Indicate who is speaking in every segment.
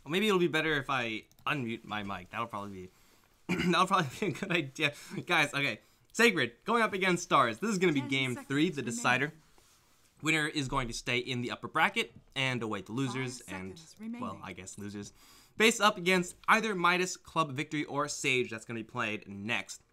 Speaker 1: maybe it'll be better if I unmute my mic. That'll probably be a good idea. Guys, okay. Sacred, going up against Stars. This is going to be game 3, the decider. Winner is going to stay in the upper bracket and await the losers and, well, I guess losers. Face up against either Midas, Club Victory, or Sage. That's going to be played next.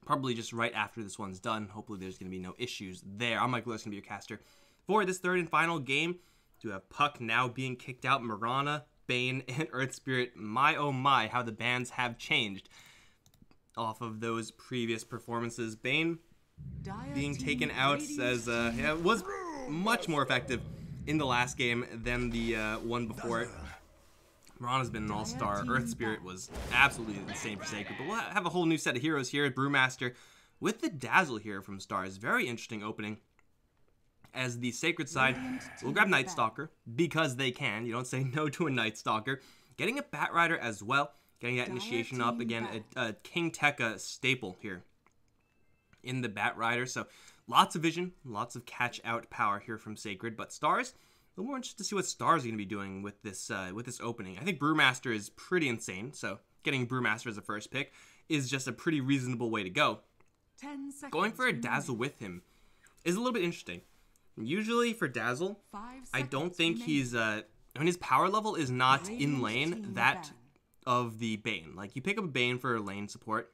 Speaker 1: Probably just right after this one's done. Hopefully there's going to be no issues there. I'm Michael, that's going to be your caster. For this third and final game, to have Puck now being kicked out, Mirana, Bane, and Earth Spirit. My oh my, how the bans have changed off of those previous performances. Bane being taken out as was much more effective in the last game than the one before it. Mirana's been an all-star. Earth Spirit was absolutely insane for Sacred. But we'll have a whole new set of heroes here. Brewmaster with the Dazzle here from Stars. Very interesting opening. As the Sacred side, we'll grab Night Stalker because they can. You don't say no to a Night Stalker. Getting a Bat Rider as well. Getting that initiation up. Again, a King Tekka staple here in the Bat Rider. So lots of vision, lots of catch-out power here from Sacred. But Stars, a little more interested to see what Stars are going to be doing with this opening. I think Brewmaster is pretty insane. So getting Brewmaster as a first pick is just a pretty reasonable way to go. Going for a Dazzle with him is a little bit interesting. Usually for Dazzle, I don't think he's, his power level is not in lane that of the Bane. Like, you pick up a Bane for lane support,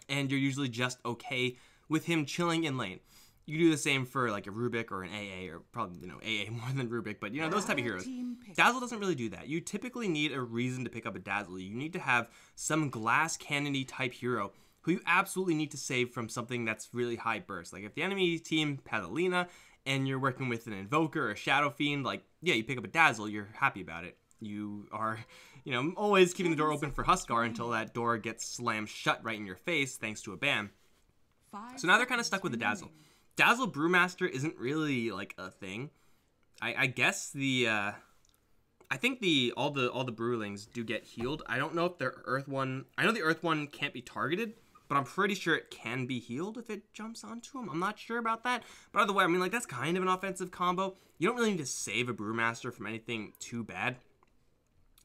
Speaker 1: and you're usually just okay with him chilling in lane. You do the same for, like, a Rubik or an AA, or probably, AA more than Rubik, but, those type of heroes. Dazzle doesn't really do that. You typically need a reason to pick up a Dazzle. You need to have some glass cannon-y type hero who you absolutely need to save from something that's really high burst. Like, if the enemy team has Alina, and you're working with an Invoker or a Shadow Fiend, like, yeah, you pick up a Dazzle, you're happy about it. You are, always keeping the door open for Huskar until that door gets slammed shut right in your face thanks to a ban. So now they're kind of stuck with the Dazzle. Dazzle Brewmaster isn't really, like, a thing. I guess I think all the Brewlings do get healed. I don't know if their Earth one, I know the Earth one can't be targeted, but I'm pretty sure it can be healed if it jumps onto him. I'm not sure about that. But either way, I mean, like, that's kind of an offensive combo. You don't really need to save a Brewmaster from anything too bad.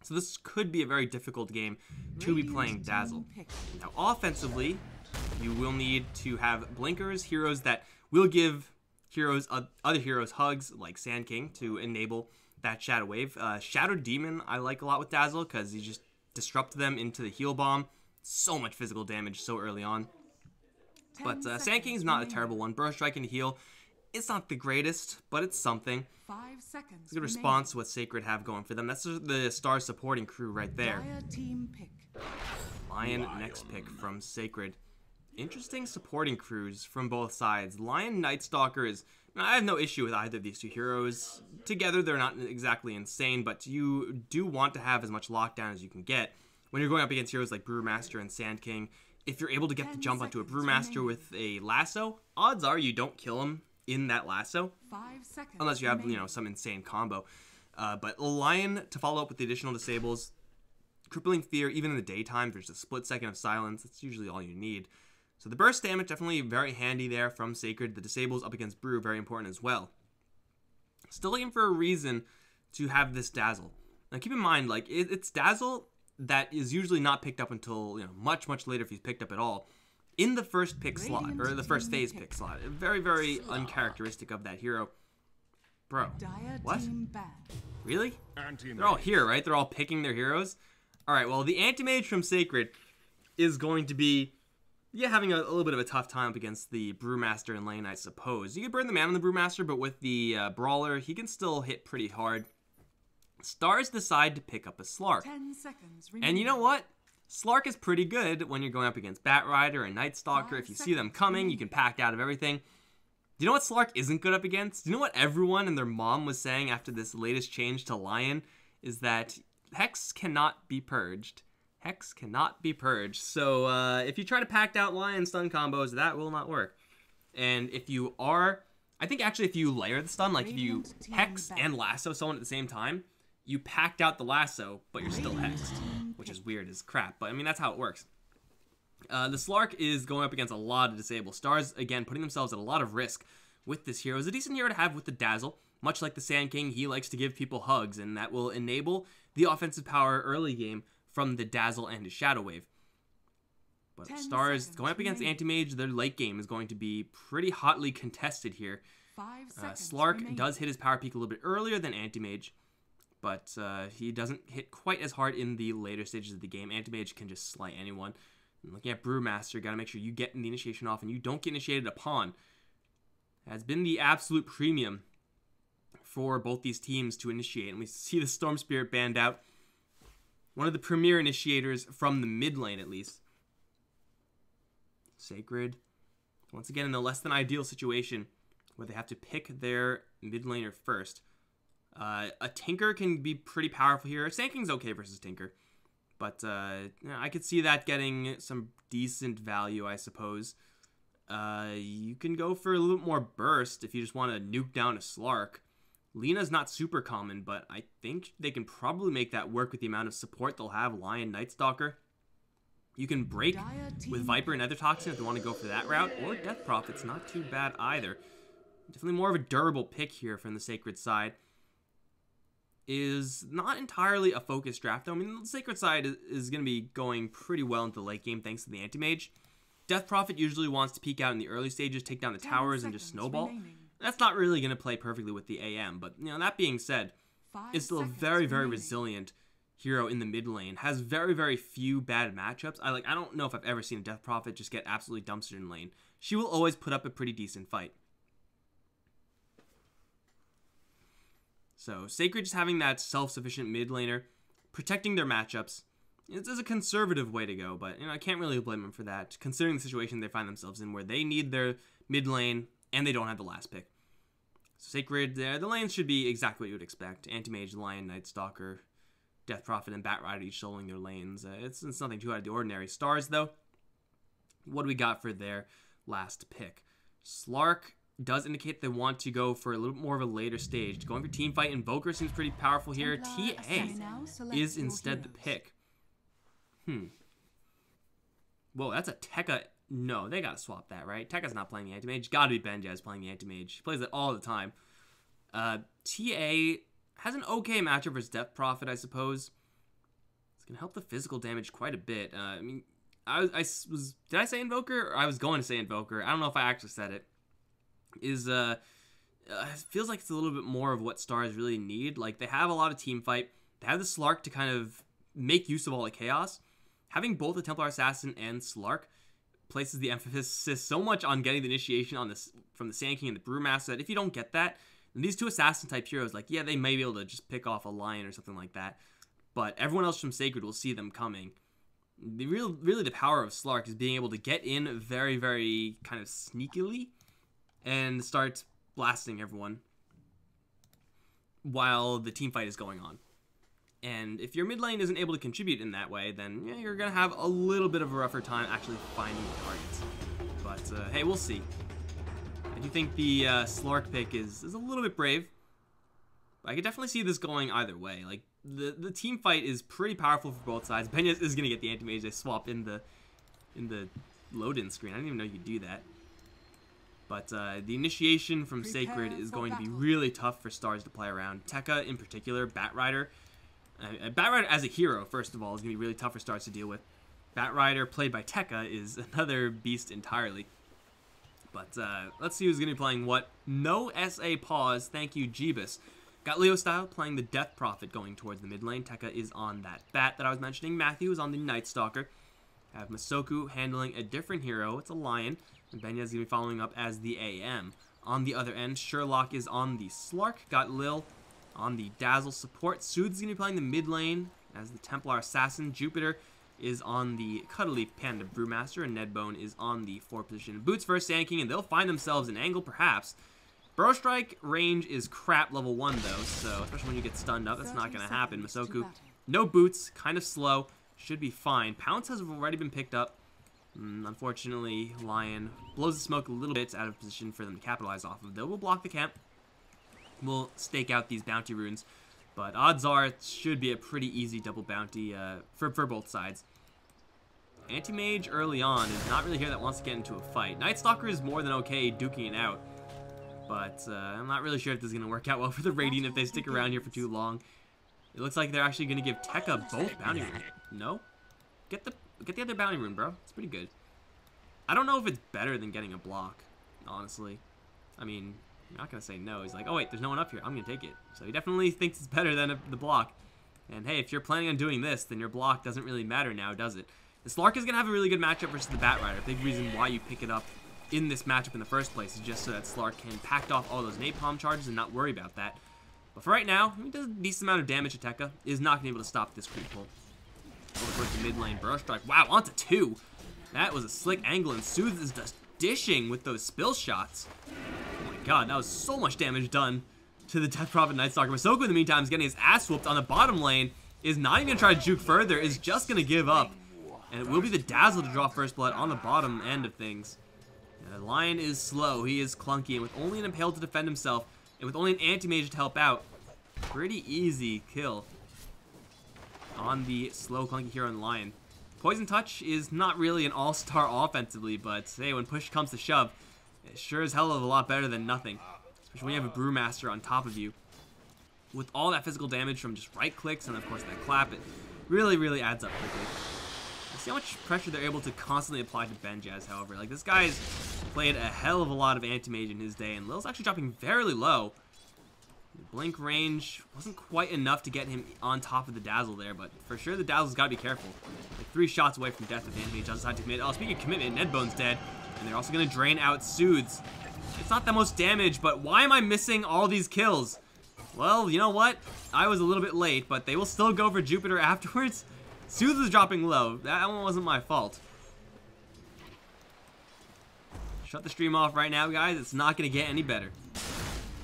Speaker 1: So this could be a very difficult game to be playing Dazzle. Now, offensively, you will need to have blinkers, heroes that will give other heroes hugs, like Sand King, to enable that Shadow Wave. Shadow Demon I like a lot with Dazzle because you just disrupt them into the heal bomb. So much physical damage so early on. But Sand King's not a terrible one. Burst Strike and heal. It's not the greatest, but it's something.
Speaker 2: 5 seconds.
Speaker 1: It's a good response to what Sacred have going for them. That's the Star supporting crew right there. Lion next pick from Sacred. Interesting supporting crews from both sides. Lion Night Stalker is... I have no issue with either of these two heroes. Together, they're not exactly insane, but you do want to have as much lockdown as you can get. When you're going up against heroes like Brewmaster and Sand King, if you're able to get the jump onto a Brewmaster with a lasso, odds are you don't kill him in that lasso.
Speaker 2: 5 seconds.
Speaker 1: Unless you have, some insane combo. But Lion, to follow up with the additional disables, Crippling Fear, even in the daytime, there's a split second of silence. That's usually all you need. So the burst damage, definitely very handy there from Sacred. The disables up against Brew, very important as well. Still looking for a reason to have this Dazzle. Now keep in mind, like, it's Dazzle that is usually not picked up until, much, much later if he's picked up at all. In the first pick slot, or the first phase pick slot. Very, very uncharacteristic of that hero. Bro, what? Really? They're all here, right? They're all picking their heroes? Alright, well, the Anti-Mage from Sacred is going to be, having a little bit of a tough time up against the Brewmaster in lane, I suppose. You can burn the man on the Brewmaster, but with the Brawler, he can still hit pretty hard. Stars decide to pick up a Slark.
Speaker 2: 10 seconds.
Speaker 1: And you know what? Slark is pretty good when you're going up against Bat Rider and Night Stalker. If you see them coming, you can pack out of everything. Do you know what Slark isn't good up against? Do you know what everyone and their mom was saying after this latest change to Lion? Is that Hex cannot be purged. Hex cannot be purged. So if you try to pack out Lion stun combos, that will not work. And if you are... I think actually if you layer the stun, like if you Hex and Lasso someone at the same time, you packed out the Lasso, but you're still hexed, which is weird as crap, but I mean, that's how it works. The Slark is going up against a lot of disabled. Stars, again, putting themselves at a lot of risk with this hero. It's a decent hero to have with the Dazzle. Much like the Sand King, he likes to give people hugs, and that will enable the offensive power early game from the Dazzle and his Shadow Wave. But
Speaker 2: 10
Speaker 1: Stars
Speaker 2: seconds
Speaker 1: going up against
Speaker 2: remaining.
Speaker 1: Anti-Mage, their late game is going to be pretty hotly contested here.
Speaker 2: 5 seconds
Speaker 1: Slark
Speaker 2: remaining.
Speaker 1: does hit his power peak a little bit earlier than Anti-Mage, but he doesn't hit quite as hard in the later stages of the game. Anti-Mage can just slay anyone. And looking at Brewmaster, got to make sure you get the initiation off and you don't get initiated upon. Has been the absolute premium for both these teams to initiate. And we see the Storm Spirit banned out. One of the premier initiators from the mid lane, at least. Sacred, once again in a less than ideal situation where they have to pick their mid laner first. A Tinker can be pretty powerful here. Sand King's okay versus Tinker. But I could see that getting some decent value, I suppose. You can go for a little bit more burst if you just want to nuke down a Slark. Lena's not super common, but I think they can probably make that work with the amount of support they'll have. Lion, Night Stalker. You can break with Viper and Nether Toxin if you want to go for that route, or Death Prophet's not too bad either. Definitely more of a durable pick here from the Sacred side. Is not entirely a focused draft, though. I mean, the Sacred side is going to be going pretty well into the late game thanks to the Anti-Mage. Death Prophet usually wants to peek out in the early stages, take down the towers, and just snowball.
Speaker 2: Remaining.
Speaker 1: That's not really going to play perfectly with the AM, but that being said,
Speaker 2: 5
Speaker 1: is still a
Speaker 2: seconds
Speaker 1: very, very
Speaker 2: remaining.
Speaker 1: resilient hero in the mid lane. Has very, very few bad matchups. I don't know if I've ever seen a Death Prophet just get absolutely dumpstered in lane. She will always put up a pretty decent fight. So Sacred just having that self-sufficient mid laner, protecting their matchups. It's a conservative way to go, but I can't really blame them for that, considering the situation they find themselves in, where they need their mid lane and they don't have the last pick. So Sacred, the lanes should be exactly what you would expect. Anti-Mage, Lion, Night Stalker, Death Prophet, and Bat Rider each soloing their lanes. It's nothing too out of the ordinary. Stars, though, what do we got for their last pick? Slark does indicate they want to go for a little bit more of a later stage. Going for Teamfight, Invoker seems pretty powerful here. TA is instead the pick. Whoa, that's a Tekka. No, they gotta swap that, right? Tekka's not playing the Anti-Mage. Gotta be Benjaz playing the Anti-Mage. He plays it all the time. TA has an okay matchup versus Death Prophet, I suppose. It's gonna help the physical damage quite a bit. I mean, did I say Invoker? Or I was going to say Invoker. I don't know if I actually said it. It feels like it's a little bit more of what Stars really need. Like, they have a lot of team fight. They have the Slark to kind of make use of all the chaos. Having both the Templar Assassin and Slark places the emphasis so much on getting the initiation on this from the Sand King and the Brewmaster that if you don't get that, then these two assassin type heroes, like, yeah, they may be able to just pick off a Lion or something like that, but everyone else from Sacred will see them coming. Really the power of Slark is being able to get in very, very kind of sneakily and start blasting everyone while the team fight is going on. And if your mid lane isn't able to contribute in that way, then yeah, you're going to have a little bit of a rougher time actually finding targets. But hey, we'll see. I do think the Slark pick is a little bit brave. I could definitely see this going either way. Like, the team fight is pretty powerful for both sides. Benyas is going to get the Anti-Mage. They swap in the load-in screen. I didn't even know you could do that. But the initiation from Sacred is going to be really tough for Stars to play around. Tekka in particular, Bat Rider. Bat Rider as a hero, first of all, is going to be really tough for Stars to deal with. Bat Rider, played by Tekka, is another beast entirely. But let's see who's going to be playing what. No SA pause. Thank you, Jeebus. Got Leo Style playing the Death Prophet going towards the mid lane. Tekka is on that Bat that I was mentioning. Matthew is on the Night Stalker. Have Masoku handling a different hero. It's a Lion. And Benya is going to be following up as the AM. On the other end, Sherlock is on the Slark. Got Lil on the Dazzle support. Soothes going to be playing the mid lane as the Templar Assassin. Jupiter is on the Cuddly Panda Brewmaster. And Nedbone is on the 4 position. Boots versus Sand King, and they'll find themselves an angle perhaps. Burrow Strike range is crap level 1 though, so especially when you get stunned up, that's not going to happen. Masoku, no boots, kind of slow, should be fine. Pounce has already been picked up. Unfortunately, Lion blows the smoke a little bit out of position for them to capitalize off of. They will block the camp. We'll stake out these bounty runes, but odds are it should be a pretty easy double bounty for both sides. Anti-Mage early on is not really here that wants to get into a fight. Night Stalker is more than okay duking it out. But I'm not really sure if this is going to work out well for the Radiant if they stick around here for too long. It looks like they're actually going to give Tekka both bounty runes. No? Get the other bounty rune, bro. It's pretty good. I don't know if it's better than getting a block, honestly. I mean, I'm not going to say no. He's like, oh, wait, there's no one up here. I'm going to take it. So he definitely thinks it's better than the block. And hey, if you're planning on doing this, then your block doesn't really matter now, does it? The Slark is going to have a really good matchup versus the Bat Rider. Big reason why you pick it up in this matchup in the first place is just so that Slark can pack off all those napalm charges and not worry about that. But for right now, he does a decent amount of damage to Tekka. Is not going to be able to stop this creep pull. Over towards the mid lane, Burrow Strike. Wow, onto 2. That was a slick angle, and Soothe is just dishing with those spill shots. Oh my god, that was so much damage done to the Death Prophet Night Stalker. Masoku, in the meantime, is getting his ass whooped on the bottom lane. Is not even going to try to juke further. Is just going to give up. And it will be the Dazzle to draw first blood on the bottom end of things. The Lion is slow. He is clunky. And with only an Impale to defend himself, and with only an Anti-Mage to help out, pretty easy kill on the slow, clunky hero in the Lion. Poison Touch is not really an all-star offensively, but hey, when push comes to shove, it sure is hell of a lot better than nothing. Especially when you have a Brewmaster on top of you. With all that physical damage from just right clicks and of course that clap, it really, really adds up quickly. See how much pressure they're able to constantly apply to Benjaz, however. Like, this guy's played a hell of a lot of Anti-Mage in his day, and Lil's actually dropping fairly low. The blink range wasn't quite enough to get him on top of the Dazzle there, but for sure the Dazzle's got to be careful. Like, 3 shots away from death if the Anti-Mage does decide to commit. Oh, speaking of commitment, Nedbone's dead, and they're also going to drain out Soothes. It's not the most damage, but why am I missing all these kills? Well, you know what? I was a little bit late, but they will still go for Jupiter afterwards. Soothe is dropping low. That one wasn't my fault. Shut the stream off right now, guys. It's not going to get any better.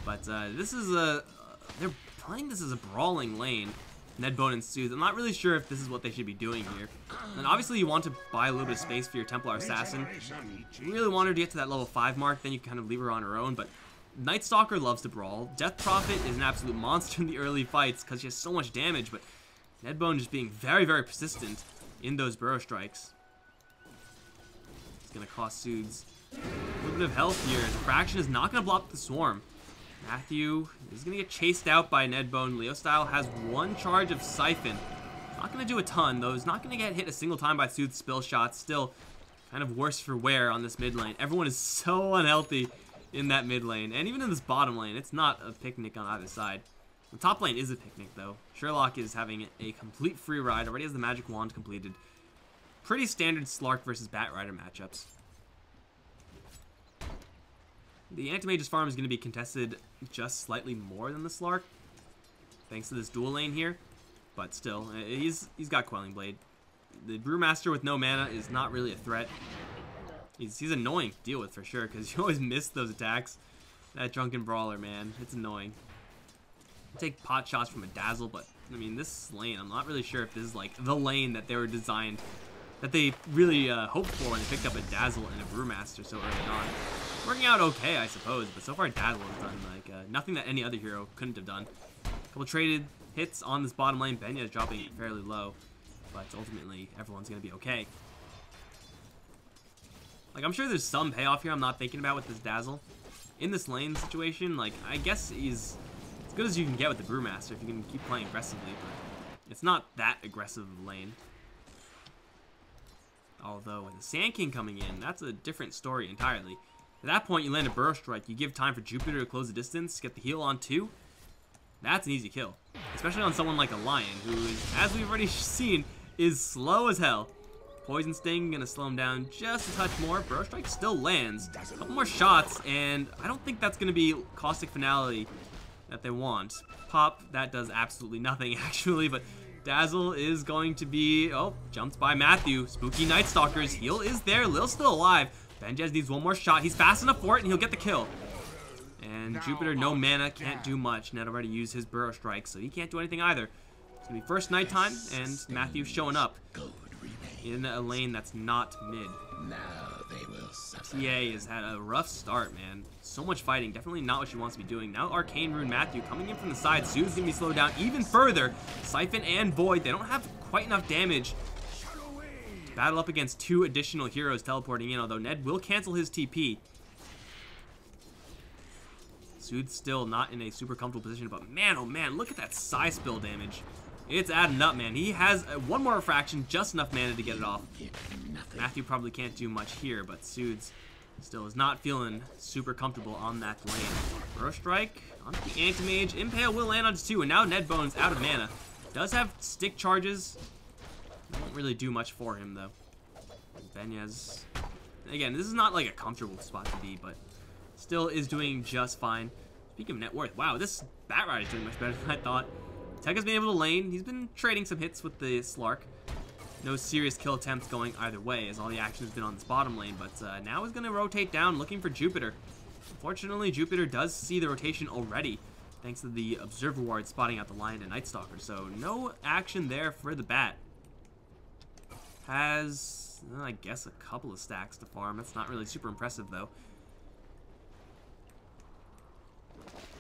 Speaker 1: But this is a... they're playing this as a brawling lane. Nedbone and Soothe. I'm not really sure if this is what they should be doing here. And obviously you want to buy a little bit of space for your Templar Assassin. If you really want her to get to that level 5 mark, then you can kind of leave her on her own. But Night Stalker loves to brawl. Death Prophet is an absolute monster in the early fights because she has so much damage, but Nedbone just being very, very persistent in those Burrow Strikes. It's going to cost Soothes a little bit of health here. The Fraction is not going to block the Swarm. Matthew is going to get chased out by Nedbone. Leo Style has 1 charge of Siphon. Not going to do a ton, though. He's not going to get hit a single time by Soothes spill shots. Still kind of worse for wear on this mid lane. Everyone is so unhealthy in that mid lane. And even in this bottom lane, it's not a picnic on either side. The top lane is a picnic, though. Sherlock is having a complete free ride. Already has the Magic Wand completed. Pretty standard Slark versus Bat Rider matchups. The Anti-Mage's farm is going to be contested just slightly more than the Slark, thanks to this dual lane here. But still, he's got Quelling Blade. The Brewmaster with no mana is not really a threat. He's annoying to deal with for sure, because you always miss those attacks. That Drunken Brawler, man, it's annoying. Take pot shots from a Dazzle, but I mean, this lane, I'm not really sure if this is like the lane that they were designed, that they really hoped for when they picked up a Dazzle and a Brewmaster so early on. Working out okay, I suppose, but so far Dazzle has done like nothing that any other hero couldn't have done. A couple traded hits on this bottom lane. Benya is dropping fairly low, but ultimately everyone's gonna be okay. Like, I'm sure there's some payoff here I'm not thinking about with this Dazzle. In this lane situation, like, I guess he's as good as you can get with the Brewmaster if you can keep playing aggressively, but it's not that aggressive of a lane. Although, with the Sand King coming in, that's a different story entirely. At that point, you land a Burrow Strike, you give time for Jupiter to close the distance, get the heal on 2. That's an easy kill. Especially on someone like a Lion, who is, as we've already seen, is slow as hell. Poison Sting gonna slow him down just a touch more. Burrow Strike still lands. A couple more shots, and I don't think that's gonna be Caustic Finality that they want. Pop, that does absolutely nothing actually, but Dazzle is going to be, oh, jumped by Matthew. Spooky Night Stalkers, heal is there, Lil's still alive. Benjaz needs 1 more shot, he's fast enough for it, and he'll get the kill. And Jupiter, no mana, can't do much. Ned already used his Burrow Strike, so he can't do anything either. It's gonna be first nighttime, and Matthew showing up in a lane that's not mid.
Speaker 3: Now they will suffer.
Speaker 1: TA has had a rough start, man. So much fighting, definitely not what she wants to be doing. Now Arcane Rune Matthew coming in from the side. Sue's gonna be slowed down even further. Siphon and Void, they don't have quite enough damage to battle up against 2 additional heroes teleporting in, although Ned will cancel his TP. Sood's still not in a super comfortable position, but man, oh man, look at that psi spill damage. It's adding up, man. He has one more refraction, just enough mana to get it off. Matthew probably can't do much here, but Sood's still is not feeling super comfortable on that lane. Burrow Strike onto the Anti-Mage. Impale will land onto 2, and now Nedbone's out of mana. Does have stick charges. Won't really do much for him, though. Benyaz, again, this is not like a comfortable spot to be, but still is doing just fine. Speaking of net worth, wow, this Batrider is doing much better than I thought. Tekka's been able to lane. He's been trading some hits with the Slark. No serious kill attempts going either way, as all the action has been on this bottom lane, but now is going to rotate down, looking for Jupiter. Unfortunately, Jupiter does see the rotation already, thanks to the Observer Ward spotting out the Lion and Night Stalker, so no action there for the Bat. Has, I guess, a couple of stacks to farm. That's not really super impressive, though.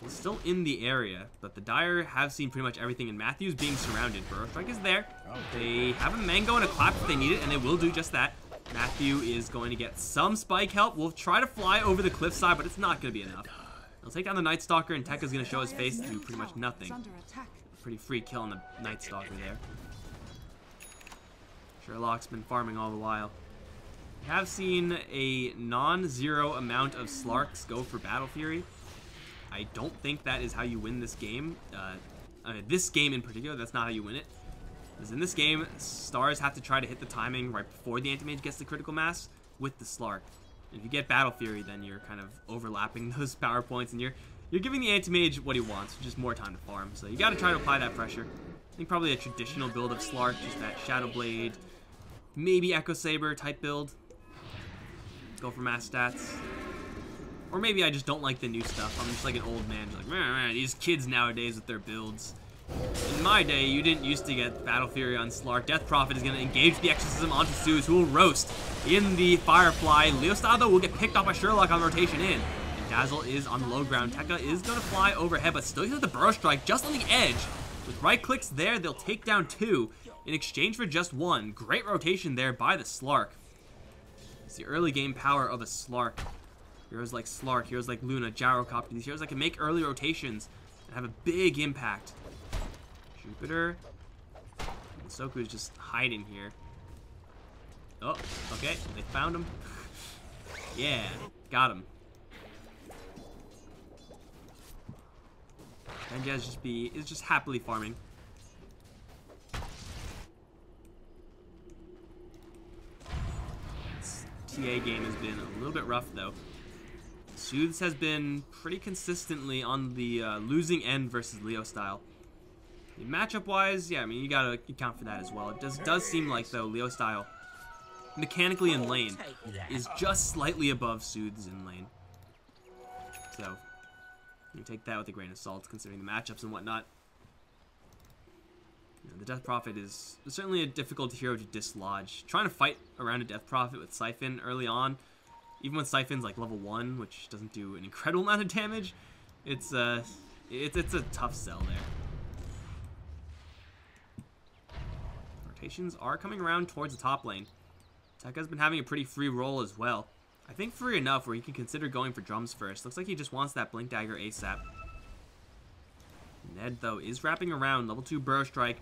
Speaker 1: He's still in the area, but the Dire have seen pretty much everything, and Matthew's being surrounded. Burrow Strike is there. They have a Mango and a Clap if they need it, and they will do just that. Matthew is going to get some spike help. We'll try to fly over the cliffside, but it's not going to be enough. They'll take down the Night Stalker, and Tekka's going to show his face to do pretty much nothing. Pretty free kill on the Night Stalker there. Sherlock's been farming all the while. We have seen a non-zero amount of Slarks go for Battle Fury. I don't think that is how you win this game. This game in particular, that's not how you win it. Because in this game, Stars have to try to hit the timing right before the Anti-Mage gets the critical mass with the Slark. And if you get Battle Fury, then you're kind of overlapping those power points, and you're giving the Anti-Mage what he wants, just more time to farm. So you got to try to apply that pressure. I think probably a traditional build of Slark, just that Shadow Blade, maybe Echo Saber type build. Go for mass stats. Or maybe I just don't like the new stuff. I'm just like an old man, just like, man, these kids nowadays with their builds. In my day, you didn't used to get Battle Fury on Slark. Death Prophet is going to engage the Exorcism onto Zeus, who will roast in the Firefly. Leostyle, though, will get picked off by Sherlock on the rotation in. And Dazzle is on the low ground. Tekka is going to fly overhead, but still uses the Burrow Strike just on the edge. With right clicks there, they'll take down 2 in exchange for just 1. Great rotation there by the Slark. It's the early game power of a Slark. Heroes like Slark, heroes like Luna, Gyrocopter, these heroes that can make early rotations and have a big impact. Jupiter. Soku is just hiding here. Oh, okay, they found him. Yeah, got him. Benjaz is just happily farming. This TA game has been a little bit rough though. Soothes has been pretty consistently on the losing end versus Leostyle. Matchup-wise, yeah, I mean, you gotta account for that as well. It does seem like, though, Leostyle, mechanically in lane, is just slightly above Soothes in lane. So, you take that with a grain of salt, considering the matchups and whatnot. You know, the Death Prophet is certainly a difficult hero to dislodge. Trying to fight around a Death Prophet with Siphon early on, even when Siphon's like level 1, which doesn't do an incredible amount of damage, it's a tough sell there. Rotations are coming around towards the top lane. Tekka's been having a pretty free roll as well. I think free enough where he can consider going for drums first. Looks like he just wants that Blink Dagger ASAP. Ned, though, is wrapping around. Level 2 Burrow Strike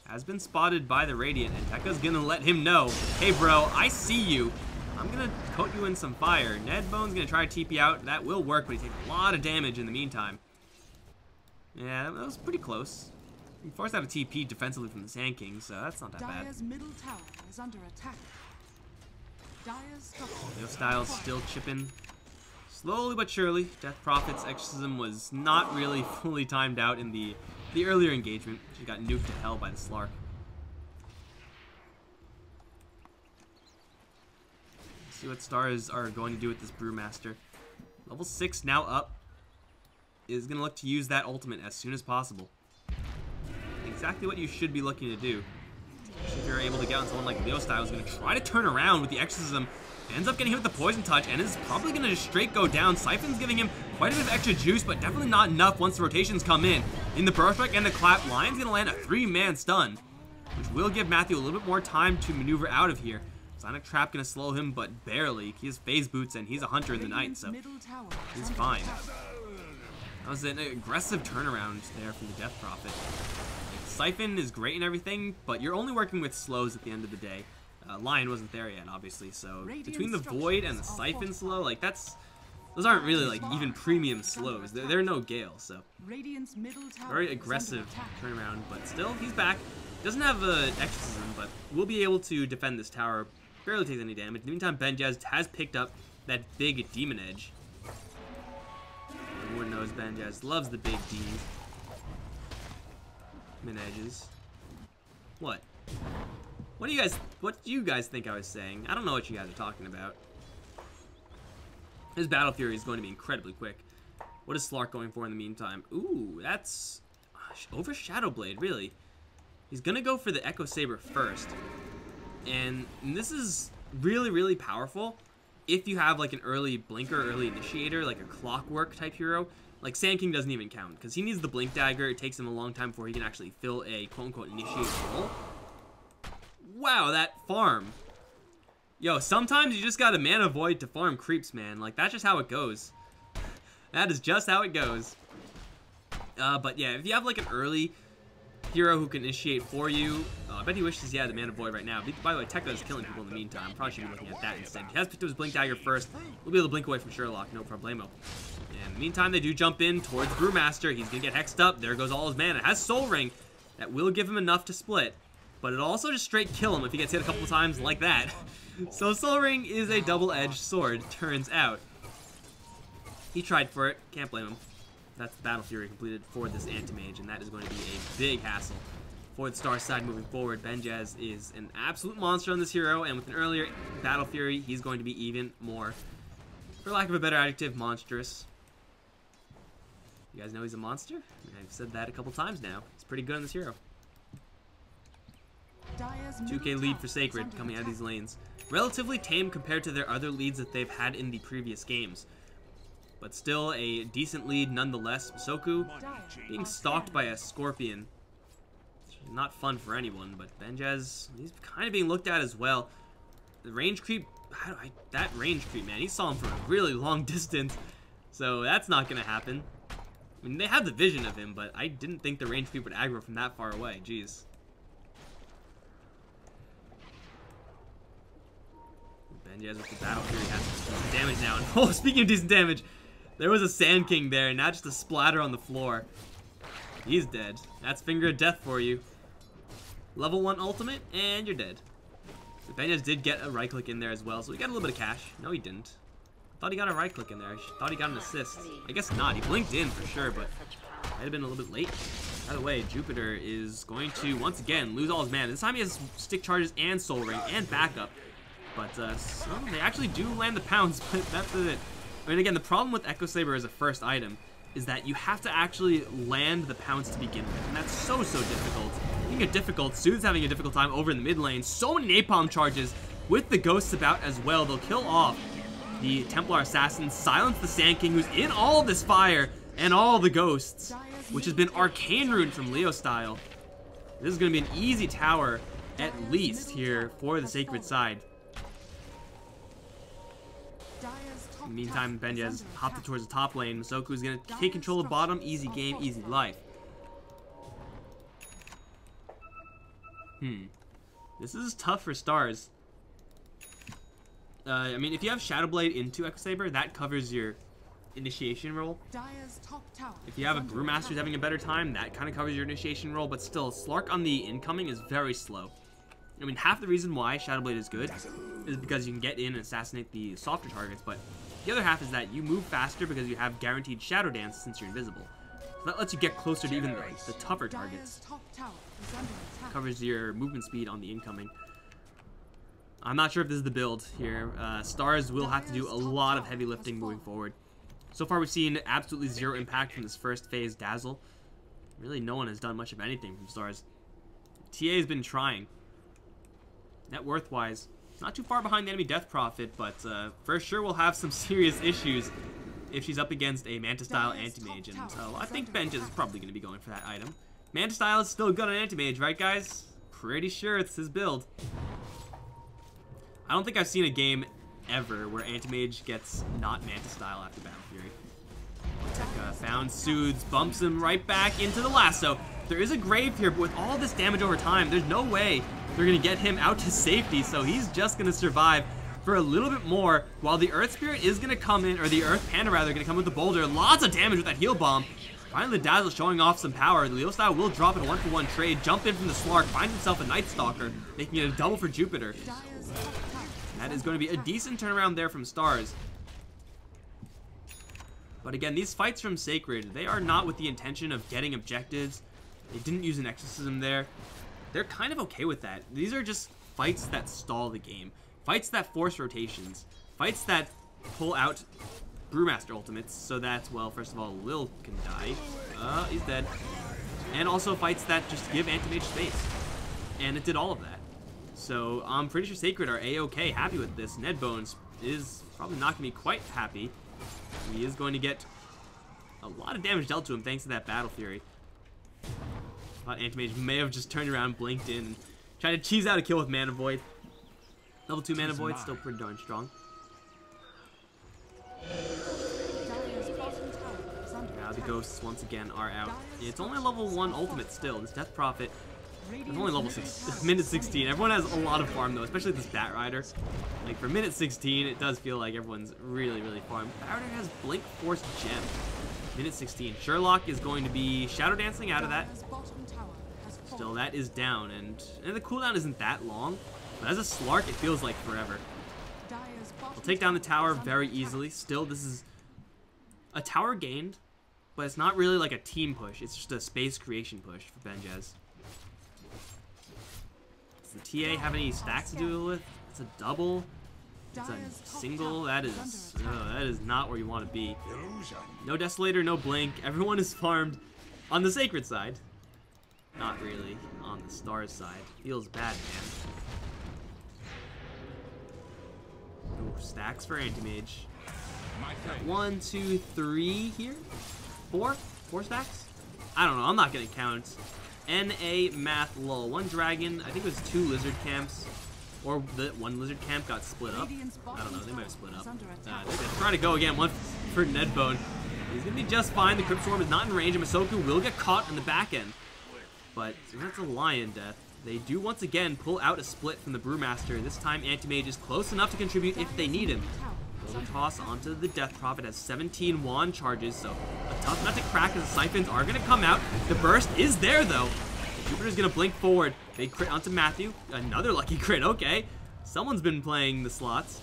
Speaker 1: has been spotted by the Radiant, and Tekka's gonna let him know, hey bro, I see you. I'm gonna coat you in some fire. Nedbone's gonna try to TP out. That will work, but he takes a lot of damage in the meantime. Yeah, that was pretty close. He forced out a TP defensively from the Sand King, so that's not that bad.
Speaker 2: Dire's middle tower is under attack. Dire's
Speaker 1: Leostyle's still chipping. Slowly but surely. Death Prophet's Exorcism was not really fully timed out in the earlier engagement. She got nuked to hell by the Slark. Let's see what Stars are going to do with this Brewmaster. Level 6 now up. Is going to look to use that ultimate as soon as possible. Exactly what you should be looking to do. If you're able to get on someone like Leostyle, who's going to try to turn around with the Exorcism, ends up getting hit with the Poison Touch, and is probably going to just straight go down. Siphon's giving him quite a bit of extra juice, but definitely not enough once the rotations come in. In the Burrow Strike and the Clap, Lion's going to land a 3-man stun, which will give Matthew a little bit more time to maneuver out of here. Sonic Trap going to slow him, but barely. He has phase boots, and he's a hunter in the night, so he's fine. That was an aggressive turnaround there from the Death Prophet. Like, Siphon is great and everything, but you're only working with slows at the end of the day. Lion wasn't there yet, obviously, so between the Void and the Siphon slow, like, those aren't really, like, even premium slows. They're no Gale, so very aggressive turnaround, but still, he's back. Doesn't have exorcism, but will be able to defend this tower. Barely takes any damage. In the meantime, Benjaz has picked up that big Demon Edge. Everyone knows Benjaz loves the big Demon Edges. What? What do you guys think I was saying? I don't know what you guys are talking about. His Battle Fury is going to be incredibly quick. What is Slark going for in the meantime? Ooh, that's over Shadow Blade, really. He's gonna go for the Echo Saber first. And this is really, really powerful if you have like an early Blinker, early Initiator, like a Clockwork type hero. Like Sand King doesn't even count, because he needs the Blink Dagger. It takes him a long time before he can actually fill a quote-unquote Initiator role. Wow, that farm. Yo, sometimes you just gotta Mana Void to farm creeps, man. Like, that's just how it goes. That is just how it goes. But yeah, if you have like an early hero who can initiate for you, I bet he wishes he had the Mana Void right now. By the way, Tekka is killing people in the meantime. Probably should be looking at that instead. He has picked up his Blink Dagger first. We'll be able to blink away from Sherlock, no problemo. And in the meantime, they do jump in towards Brewmaster. He's gonna get hexed up. There goes all his mana. Has Soul Ring. That will give him enough to split. But it'll also just straight kill him if he gets hit a couple times like that. So Soul Ring is a double-edged sword, turns out. He tried for it. Can't blame him. That's the Battle Fury completed for this Anti-Mage, and that is going to be a big hassle for the Star side moving forward. Benjaz is an absolute monster on this hero, and with an earlier Battle Fury, he's going to be even more, for lack of a better adjective, monstrous. You guys know he's a monster? I've said that a couple times now. He's pretty good on this hero. 2k lead for Sacred coming out of these lanes. Relatively tame compared to their other leads that they've had in the previous games. But still a decent lead nonetheless. Soku being stalked by a Scorpion. Not fun for anyone, but Benjaz, he's kind of being looked at as well. The range creep, that range creep, man, he saw him from a really long distance. So that's not going to happen. I mean, they have the vision of him, but I didn't think the range creep would aggro from that far away. Jeez. Benjaz with the Battle Fury has some damage now. And, oh, speaking of decent damage, there was a Sand King there, not just a splatter on the floor. He's dead. That's Finger of Death for you. Level 1 ultimate, and you're dead. So Benjaz did get a right click in there as well, so he got a little bit of cash. No, he didn't. I thought he got a right click in there. I thought he got an assist. I guess not. He blinked in for sure, but might have been a little bit late. By the way, Jupiter is going to, once again, lose all his mana. This time he has stick charges and Soul Ring and backup. But so they actually do land the pounds, but that's it. I mean, again, the problem with Echo Saber as a first item is that you have to actually land the pounds to begin with, and that's so difficult. Being a difficult, Soothe's having a difficult time over in the mid lane. So many napalm charges with the ghosts about as well. They'll kill off the Templar Assassin, silence the Sand King, who's in all this fire, and all the ghosts, which has been Arcane Rune from Leo style. This is going to be an easy tower, at least, here for the Sacred side. In the meantime, Benjaz hopped towards the top lane. Masoku's going to take control of bottom. Easy game, easy life. This is tough for Stars. I mean, if you have Shadow Blade into Echo Saber, that covers your initiation roll. If you have a Brewmaster who's having a better time, that kind of covers your initiation roll. But still, Slark on the incoming is very slow. I mean, half the reason why Shadow Blade is good is because you can get in and assassinate the softer targets, but the other half is that you move faster because you have guaranteed Shadow Dance since you're invisible. So that lets you get closer to even the tougher targets. Covers your movement speed on the incoming. I'm not sure if this is the build here. Stars will have to do a lot of heavy lifting moving forward. So far we've seen absolutely zero impact from this first phase Dazzle. Really no one has done much of anything from Stars. TA has been trying. Net worth wise, not too far behind the enemy Death Prophet, but for sure we'll have some serious issues if she's up against a Manta style Anti-Mage, and so I think Benjaz is probably going to be going for that item. Manta style is still good on Anti-Mage, right guys? Pretty sure it's his build. I don't think I've seen a game ever where Anti-Mage gets not Manta style after Battle Fury.
Speaker 4: Found Soothes, bumps him right back into the lasso. There is a grave here, but with all this damage over time, there's no way they're going to get him out to safety, so he's just going to survive for a little bit more, while the Earth Spirit is going to come in, or the Earth Panda rather, going to come with the boulder. Lots of damage with that heal bomb. Finally, the Dazzle showing off some power. The Leo Style will drop in a 1-for-1 trade, jump in from the Slark, finds himself a Night Stalker, making it a double for Jupiter. That is going to be a decent turnaround there from Stars. But again, these fights from Sacred, they are not with the intention of getting objectives. They didn't use an exorcism there. They're kind of okay with that. These are just fights that stall the game. Fights that force rotations. Fights that pull out Brewmaster ultimates so that, well, first of all, Lil can die. He's dead. And also fights that just give Anti-Mage space. And it did all of that. So I'm pretty sure Sacred are A-okay, happy with this. Nedbones is probably not going to be quite happy. He is going to get a lot of damage dealt to him thanks to that Battle Fury. I thought Anti-Mage may have just turned around, blinked in, and tried to cheese out a kill with Mana Void. Level 2 Mana Void, still pretty darn strong. Now the ghosts once again are out. It's only level 1 ultimate still. This Death Prophet is only level 6, minute 16. Everyone has a lot of farm though, especially this Bat Rider. Like for minute 16, it does feel like everyone's really farmed. Bat Rider has Blink Force Gem. Minute 16. Sherlock is going to be Shadow Dancing out of that. Still, that is down, and the cooldown isn't that long, but as a Slark, it feels like forever. We'll take down the tower very easily. Still, this is a tower gained, but it's not really like a team push. It's just a space creation push for Benjaz. Does the TA have any stacks to do with? It's a double. It's a single. That is not where you want to be. No Desolator, no Blink. Everyone is farmed on the Sacred side. Not really on the Stars side. Feels bad, man. Ooh, stacks for Anti-Mage. Got 1, 2, 3 here. 4 stacks? I don't know. I'm not gonna count. NA Math Lull. 1 dragon. I think it was 2 lizard camps. Or the 1 lizard camp got split up. I don't know. They might have split up. They're trying to go again. 1 for Nedbone. He's gonna be just fine. The Crypt Swarm is not in range, and Masoku will get caught in the back end. But that's a Lion death. They do once again pull out a split from the Brewmaster. This time Anti-Mage is close enough to contribute if they need him. Will toss onto the Death Prophet, has 17 wand charges, so a tough nut to crack as the Siphons are going to come out. The burst is there though. Jupiter's going to blink forward. Big crit onto Matthew. Another lucky crit, okay. Someone's been playing the slots.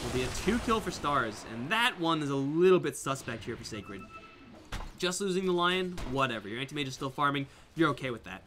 Speaker 4: Will be a 2-kill for Stars, and that one is a little bit suspect here for Sacred. Just losing the Lion, whatever. Your Anti-Mage is still farming. You're okay with that.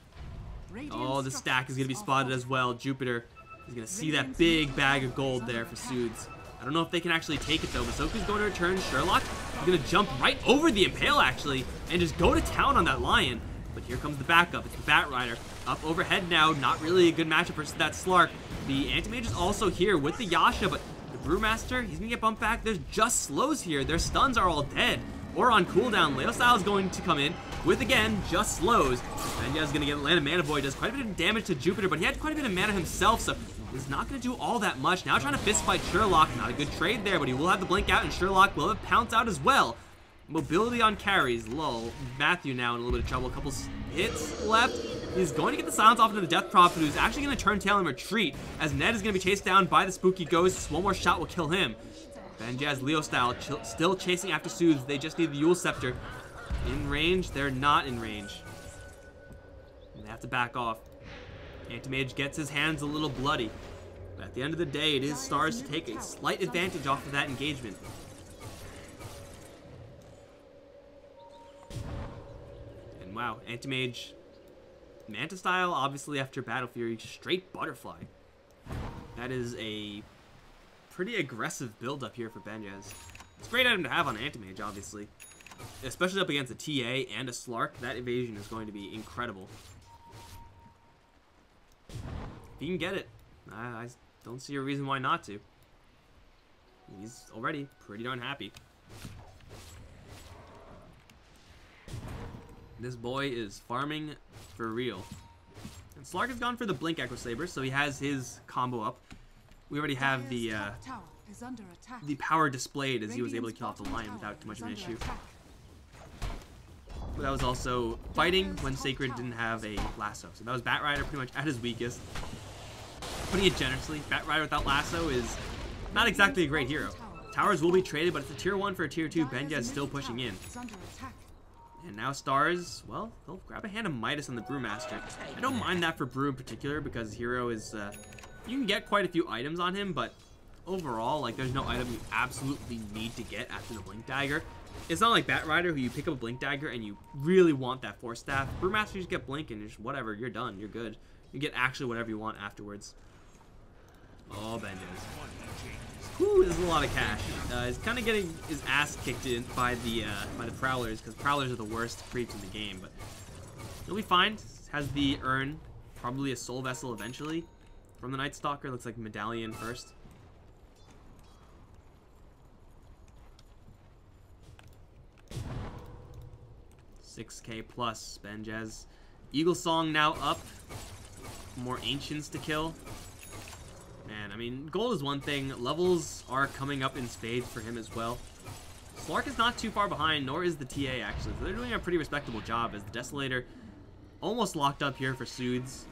Speaker 4: Oh, the stack is going to be spotted as well. Jupiter is going to see that big bag of gold there for Soothes. I don't know if they can actually take it though. Masoku's going to return. Sherlock is going to jump right over the Impale actually and just go to town on that Lion. But here comes the backup. It's the Bat Rider. Up overhead now. Not really a good matchup versus that Slark. The Anti-Mage is also here with the Yasha, but the Brewmaster, he's going to get bumped back. There's just slows here. Their stuns are all dead or on cooldown. Leo Style is going to come in with, again, just slows. Benja is going to get land of Mana Void. Does quite a bit of damage to Jupiter, but he had quite a bit of mana himself, so he's not going to do all that much. Now trying to fist fight Sherlock. Not a good trade there, but he will have the blink out, and Sherlock will have pounce out as well. Mobility on carries. Lull. Matthew now in a little bit of trouble. A couple hits left. He's going to get the silence off into the Death Prophet, who's actually going to turn tail and retreat, as Ned is going to be chased down by the Spooky Ghosts. One more shot will kill him. Benjaz Leo Style still chasing after Soothes. They just need the Yule Scepter. In range? They're not in range. They have to back off. Anti-Mage gets his hands a little bloody. But at the end of the day, it is Stars to take a slight advantage off of that engagement. And wow, Anti-Mage Manta Style, obviously after Battle Fury, straight Butterfly. That is a pretty aggressive build up here for Benjaz. It's a great item to have on Anti-Mage, obviously. Especially up against a TA and a Slark, that evasion is going to be incredible. If you can get it, I don't see a reason why not to. He's already pretty darn happy. This boy is farming for real. And Slark has gone for the Blink Echo Saber, so he has his combo up. We already have the power displayed as he was able to kill off the Lion without too much of an issue. But that was also fighting when Sacred didn't have a lasso. So that was Bat Rider pretty much at his weakest. Putting it generously, Bat Rider without lasso is not exactly a great hero. Towers will be traded, but it's a tier 1 for a tier 2. Benja is still pushing in. And now Stars, well, they'll grab a hand of Midas on the Brewmaster. I don't mind that for Brew in particular because Hero is, you can get quite a few items on him, but overall, like, there's no item you absolutely need to get after the Blink Dagger. It's not like Bat Rider, who you pick up a Blink Dagger and you really want that Force Staff. Brewmaster, you just get Blink and just whatever, you're done, you're good. You get actually whatever you want afterwards. Oh, Benja's. Whew, this is a lot of cash. He's kind of getting his ass kicked in by the Prowlers, because Prowlers are the worst creeps in the game, but he'll be fine. Has the urn, probably a Soul Vessel eventually from the Night Stalker. Looks like Medallion first. $6K plus Benjaz. Eagle Song now up. More Ancients to kill. Man, I mean, gold is one thing. Levels are coming up in spades for him as well. Slark is not too far behind, nor is the TA, actually. So they're doing a pretty respectable job as the Desolator almost locked up here for Soothes.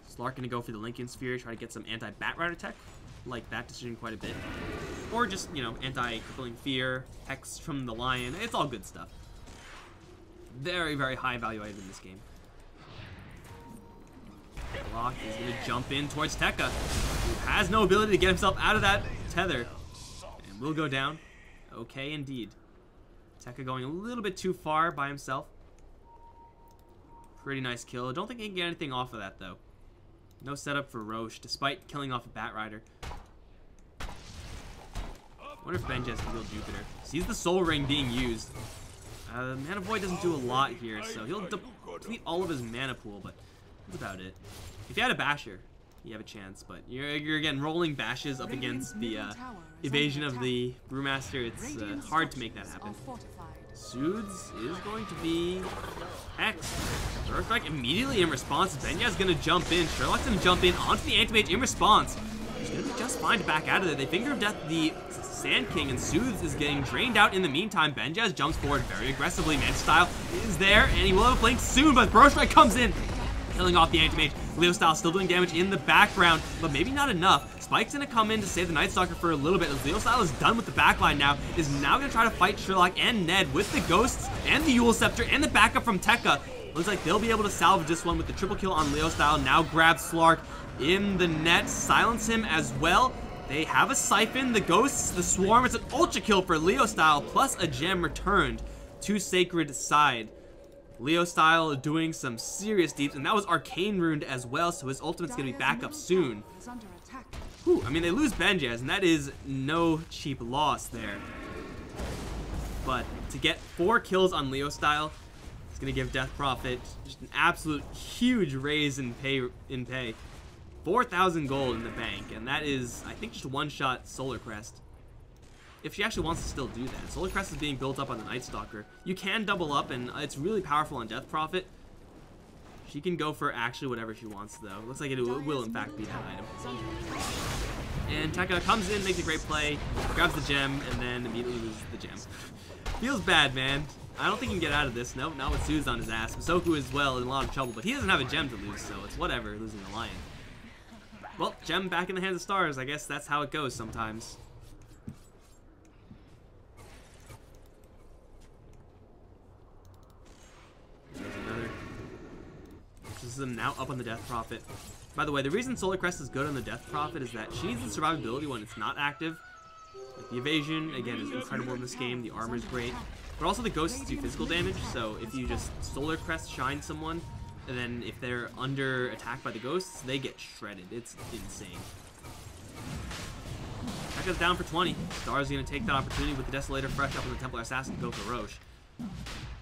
Speaker 4: Slark going to go for the Lincoln Sphere, try to get some anti-Bat Rider tech. Like that decision quite a bit. Or just, you know, anti-Crippling Fear, Hex from the Lion. It's all good stuff. Very, very high value item in this game. Lock is going to jump in towards Tekka, who has no ability to get himself out of that tether. And will go down. Okay, indeed. Tekka going a little bit too far by himself. Pretty nice kill. I don't think he can get anything off of that, though. No setup for Roche, despite killing off a Bat Rider. I wonder if Benjaz can heal Jupiter. Sees the Soul Ring being used. Mana Void doesn't do a lot here, so he'll deplete all of his mana pool, but that's about it. If you had a Basher, you have a chance, but you're again rolling bashes up against the evasion of the Brewmaster. It's hard to make that happen. Soothes is going to be X. Surfstrike immediately in response. Benja's going to jump in. Sherlock's going to jump in onto the Anti-Mage in response. He's going to be just fine to back out of there. They Finger of Death the Sand King, and Soothes is getting drained out in the meantime. Benjaz jumps forward very aggressively. Mantis Style is there, and he will have a blink soon, but Burstrike comes in, killing off the Anti-Mage. Leo Style still doing damage in the background, but maybe not enough. Spike's gonna come in to save the Night Stalker for a little bit. As Leo Style is done with the backline now, is now gonna try to fight Sherlock and Ned with the Ghosts and the Yule Scepter and the backup from Tekka. Looks like they'll be able to salvage this one with the triple kill on Leo Style. Now grab Slark in the net, silence him as well. They have a Siphon, the Ghosts, the Swarm. It's an ultra kill for Leo Style, plus a gem returned to Sacred side. Leo Style doing some serious deeps, and that was Arcane Ruined as well, so his ultimate's gonna be back up soon. Whew, I mean, they lose Benjaz, and that is no cheap loss there. But to get 4 kills on Leo Style, it's gonna give Death Prophet just an absolute huge raise in pay. 4,000 gold in the bank, and that is, I think, just one-shot Solar Crest. If she actually wants to still do that. Solar Crest is being built up on the Night Stalker. You can double up, and it's really powerful on Death Prophet. She can go for actually whatever she wants, though. Looks like it will, in fact, be that item. And Tekka comes in, makes a great play, grabs the gem, and then immediately loses the gem. Feels bad, man. I don't think he can get out of this. Nope, not with Suze on his ass. Masoku as well in a lot of trouble, but he doesn't have a gem to lose, so it's whatever, losing the Lion. Well, gem back in the hands of Stars. I guess that's how it goes sometimes. There's another. This is him now up on the Death Prophet. By the way, the reason Solar Crest is good on the Death Prophet is that she needs the survivability when it's not active. Like the evasion, again, is incredible in this game. The armor is great. But also the Ghosts do physical damage, so if you just Solar Crest shine someone, and then if they're under attack by the Ghosts, they get shredded. It's insane. Tekka's down for 20. Stars going to take that opportunity with the Desolator fresh up on the Templar Assassin to go for Roche.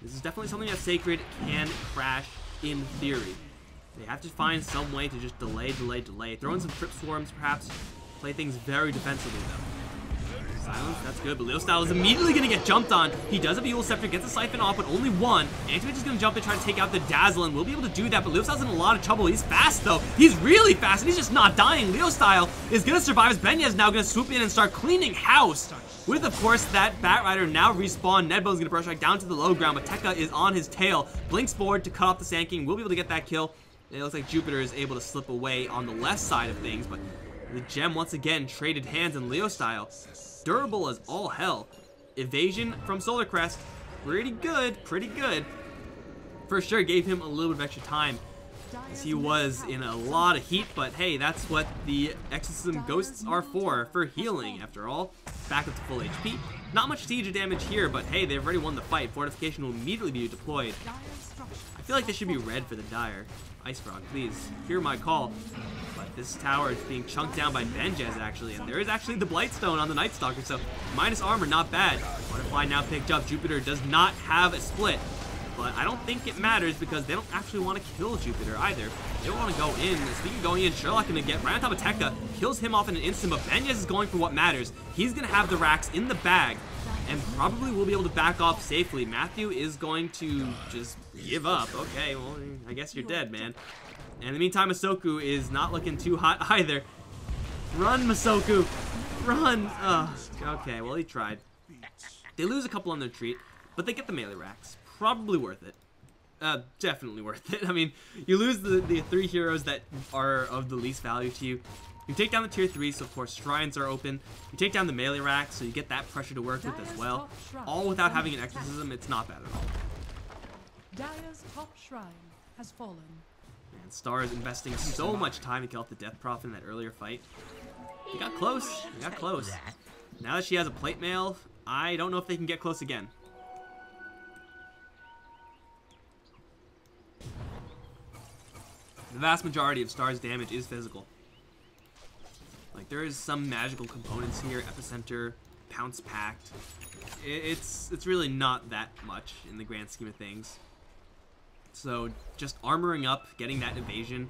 Speaker 4: This is definitely something that Sacred can crash in theory. They have to find some way to just delay. Throw in some Trip Swarms, perhaps. Play things very defensively, though. Silence, that's good, but Leo Style is immediately going to get jumped on. He does have a Eul Scepter, gets a Siphon off, but only one. Antimage is going to jump in, try to take out the Dazzle, and will be able to do that, but Leo Style's in a lot of trouble. He's fast, though. He's really fast, and he's just not dying. Leo Style is going to survive as Benya is now going to swoop in and start cleaning house. With, of course, that Bat Rider now respawn. Nedbone's going to brush right down to the low ground, but Tekka is on his tail. Blinks forward to cut off the Sand King. Will be able to get that kill. And it looks like Jupiter is able to slip away on the left side of things, but the gem once again traded hands in Leo Style. Durable as all hell. Evasion from Solar Crest. Pretty good, pretty good. For sure gave him a little bit of extra time as he was in a lot of heat, but hey, that's what the Exorcism Ghosts are for healing after all. Back up to full HP. Not much siege damage here, but hey, they've already won the fight. Fortification will immediately be deployed. I feel like this should be red for the Dire. Ice Frog, please, hear my call. But this tower is being chunked down by Benjez, actually, and there is actually the Blightstone on the Night Stalker, so minus armor, not bad. Butterfly now picked up. Jupiter does not have a split, but I don't think it matters because they don't actually want to kill Jupiter either. They don't want to go in. Speaking of going in, Sherlock going to get right on top of Tekka, kills him off in an instant, but Benjez is going for what matters. He's going to have the racks in the bag, and probably will be able to back off safely. Matthew is going to just give up. Okay, well, I guess you're dead, man. And in the meantime, Masoku is not looking too hot either. Run, Masoku! Run! Okay, well, he tried. They lose a couple on their retreat, but they get the melee racks. Probably worth it. Definitely worth it. I mean, you lose the 3 heroes that are of the least value to you. You take down the tier 3, so of course shrines are open. You take down the melee rack, so you get that pressure to work with as well. All without having an exorcism, it's not bad at all.
Speaker 2: Dire's top shrine has fallen.
Speaker 4: And Star is investing so much time to kill off the Death Prophet in that earlier fight. They got close. They got close. Now that she has a plate mail, I don't know if they can get close again. The vast majority of Star's damage is physical. Like, there is some magical components here, Epicenter, Pounce Pact. It's really not that much in the grand scheme of things. So, just armoring up, getting that evasion,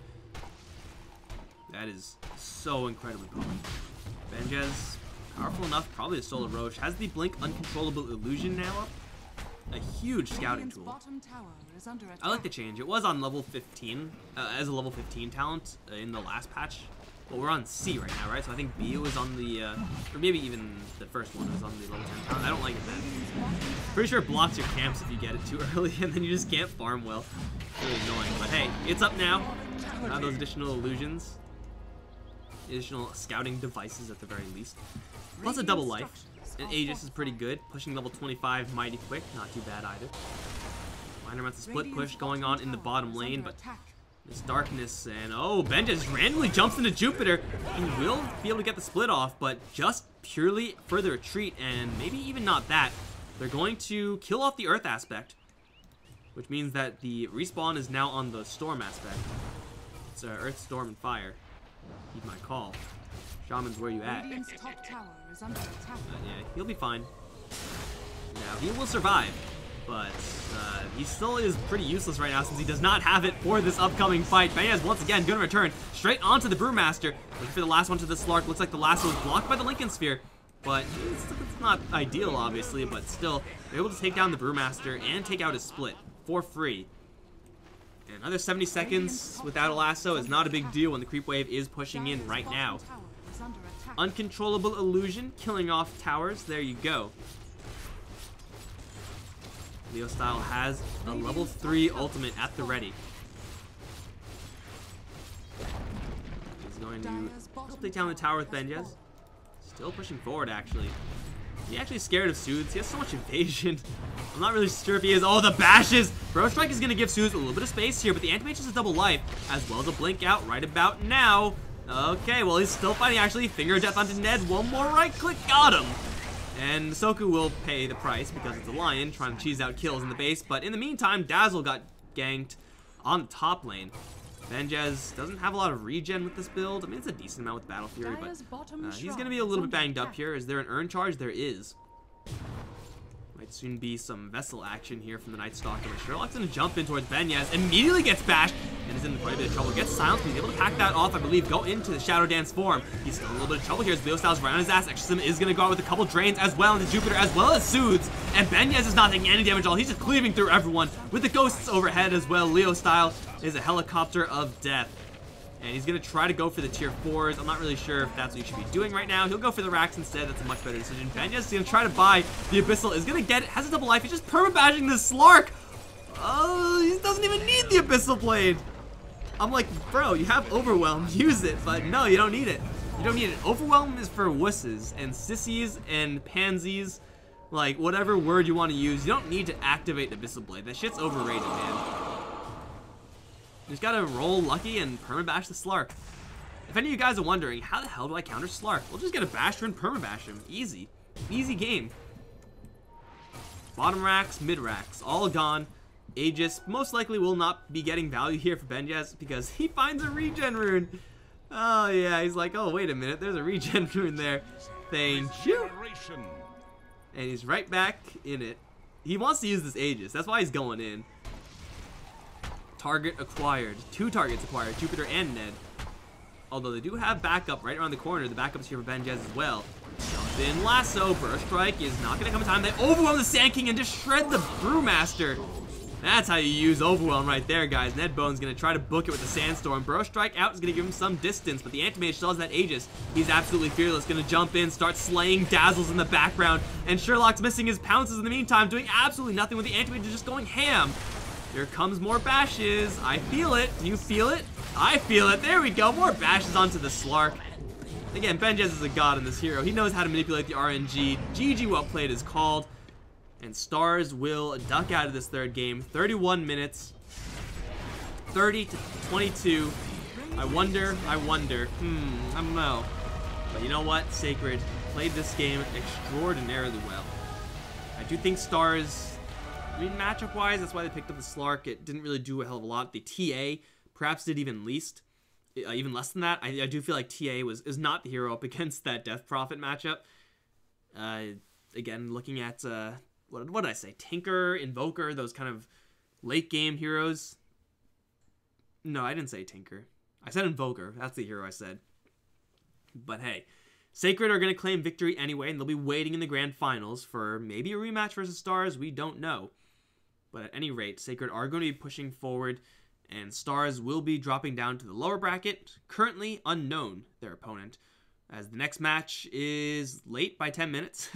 Speaker 4: that is so incredibly potent. Benjez, powerful enough, probably a Solar Roche, has the Blink Uncontrollable Illusion now up. A huge scouting tool. I like the change. It was on level 15, as a level 15 talent in the last patch. But we're on C right now, right? So I think B was on the, or maybe even the first one was on the level 10 talent. I don't like it then. Pretty sure it blocks your camps if you get it too early, and then you just can't farm well. It's really annoying. But hey, it's up now. Those additional illusions. Additional scouting devices at the very least. Plus a double life. And Aegis is pretty good. Pushing level 25 mighty quick. Not too bad either. Minor amounts of split push going on in the bottom lane, but this darkness and Ben just randomly jumps into Jupiter. He will be able to get the split off, but just purely for the retreat, and maybe even not that. They're going to kill off the Earth aspect, which means that the respawn is now on the Storm aspect. It's Earth, Storm, and Fire. Heed my call. Shaman's where you at?
Speaker 2: Top tower is under attack.
Speaker 4: Yeah, he'll be fine. Now, he will survive, but he still is pretty useless right now since he does not have it for this upcoming fight. Benez once again going to return straight onto the Brewmaster. Looking for the last one to the Slark. Looks like the last one was blocked by the Lincoln Sphere, but it's not ideal, obviously, but still, they're able to take down the Brewmaster and take out his split for free. And another 70 seconds without a lasso is not a big deal when the creep wave is pushing in right now. Uncontrollable illusion, killing off towers. There you go. Leo Style has a level 3 ultimate at the ready. He's going to help take down the tower with Benjez. Still pushing forward, actually. Is he actually scared of Soothes? He has so much evasion. I'm not really sure if he is. Oh, the bashes! Bro Strike is going to give Soothes a little bit of space here, but the Anti-Mage has a double life, as well as a blink out right about now. Okay, well, he's still fighting, actually. Finger of Death onto Ned. One more right click. Got him! And Soku will pay the price because it's a lion trying to cheese out kills in the base. But in the meantime, Dazzle got ganked on the top lane. Benjez doesn't have a lot of regen with this build. I mean, it's a decent amount with Battle Fury, but he's going to be a little bit banged up here. Is there an Urn Charge? There is. Might soon be some Vessel action here from the Night Stalker. But Sherlock's going to jump in towards Benjez. Immediately gets bashed. and is in quite a bit of trouble. Gets silenced, but he's able to pack that off, I believe, go into the Shadow Dance form. He's still in a little bit of trouble here as Leo Styles right on his ass. Exorcism is going to go out with a couple drains as well into Jupiter, as well as Soothes, and Benyaz is not taking any damage at all. He's just cleaving through everyone with the ghosts overhead as well. Leo Style is a helicopter of death. And he's going to try to go for the tier 4s. I'm not really sure if that's what he should be doing right now. He'll go for the racks instead. That's a much better decision. Benyaz is going to try to buy the Abyssal. Is going to get it. Has a double life. He's just permabashing this Slark. Oh, he doesn't even need the Abyssal Blade. I'm like, bro, you have Overwhelm. Use it. But no, you don't need it. You don't need it. Overwhelm is for wusses and sissies and pansies. Like, whatever word you want to use. You don't need to activate the Abyssal Blade. That shit's overrated, man. You just gotta roll lucky and permabash the Slark. If any of you guys are wondering, how the hell do I counter Slark? We'll just get a Basher and permabash him. Easy. Easy game. Bottom racks, mid racks, all gone. Aegis most likely will not be getting value here for Benyaz because he finds a regen rune. Oh yeah, he's like, oh wait a minute, there's a regen rune there. Thank you. And he's right back in it. He wants to use this Aegis, that's why he's going in. Target acquired. 2 targets acquired, Jupiter and Ned. Although they do have backup right around the corner. The backup's here for Benyaz as well. Jump in, lasso. Burst Strike is not going to come in time. They overwhelm the Sand King and just shred the Brewmaster. That's how you use Overwhelm right there, guys. Nedbone's going to try to book it with the Sandstorm. Burst Strike out is going to give him some distance, but the Anti-Mage still has that Aegis. He's absolutely fearless. Going to jump in, start slaying Dazzles in the background, and Sherlock's missing his pounces in the meantime, doing absolutely nothing with the Anti-Mage, just going ham. Here comes more bashes. I feel it. Do you feel it? I feel it. There we go. More bashes onto the Slark. Again, Benyaz is a god in this hero. He knows how to manipulate the RNG. GG well played is called. And Stars will duck out of this third game. 31 minutes. 30 to 22. I wonder. I don't know. But you know what? Sacred played this game extraordinarily well. I do think Stars... I mean, matchup-wise, that's why they picked up the Slark. It didn't really do a hell of a lot. The TA perhaps did even less than that. I do feel like TA is not the hero up against that Death Prophet matchup. Again, looking at, what did I say? Tinker, Invoker, those kind of late-game heroes. No, I didn't say Tinker. I said Invoker. That's the hero I said. But hey, Sacred are going to claim victory anyway, and they'll be waiting in the grand finals for maybe a rematch versus Stars. We don't know. But at any rate, Sacred are going to be pushing forward, and Stars will be dropping down to the lower bracket. Currently unknown, their opponent, as the next match is late by 10 minutes.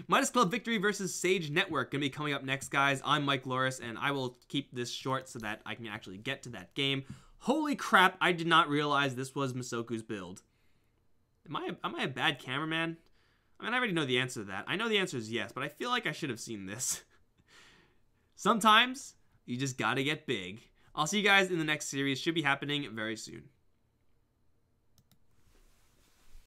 Speaker 4: Midas Club Victory versus Sage Network going to be coming up next, guys. I'm Mike Loris, and I will keep this short so that I can actually get to that game. Holy crap, I did not realize this was Masoku's build. Am I a bad cameraman? I mean, I already know the answer to that. I know the answer is yes, but I feel like I should have seen this. Sometimes, you just gotta get big. I'll see you guys in the next series. Should be happening very soon.